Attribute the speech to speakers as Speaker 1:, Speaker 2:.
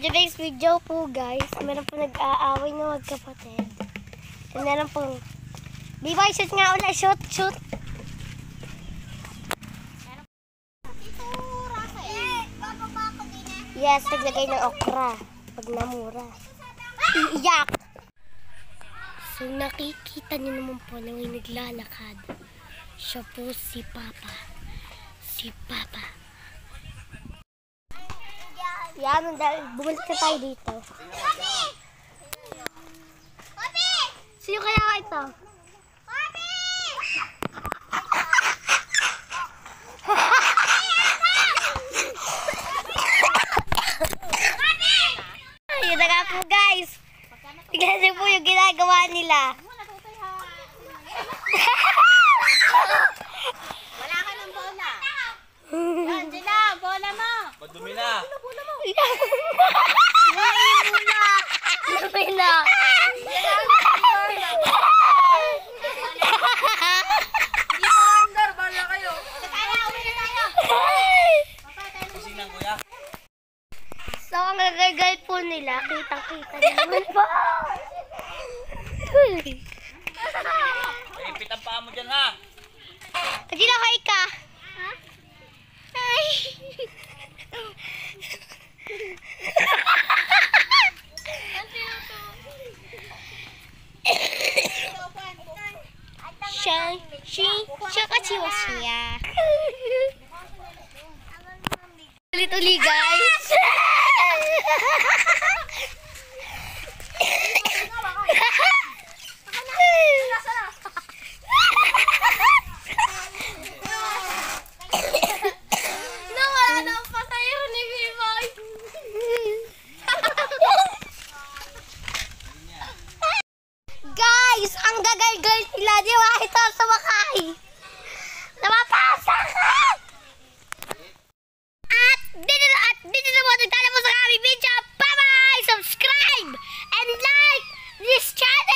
Speaker 1: today's video po guys, meron po nag-aaway ng magkapatid. And meron po, Bibay, shoot nga ulit, shoot. Yes, naglagay ng okra pag namura. Iiyak! So nakikita niyo naman po na may naglalakad. Siya po si Papa. Yan, bumalik na tayo dito. Sino kaya ito? Ayun na nga po guys. Tignan niyo po yung ginagawa nila.
Speaker 2: Wala ka ng bola. Yan, Gina, bola mo.
Speaker 3: Padumi na.
Speaker 1: Dumi na.
Speaker 2: Hindi mo under, bola kayo. Uwi na tayo.
Speaker 3: Kusing ng kuya.
Speaker 1: So, ang gagagal po nila, kitang-kita naman po.
Speaker 3: Ipit ang paa mo dyan ha.
Speaker 1: Gina, hi ka. Hi. Siya kachiwa siya. Ulit-uli guys. Nawala na ang pasayo ni Bibay. Guys, ang gagal-gal sila. Di ba? Ito ang sumakay. Napapasa ka! At dito na po nagtatapos ang aming video. Bye-bye! Subscribe and like this channel!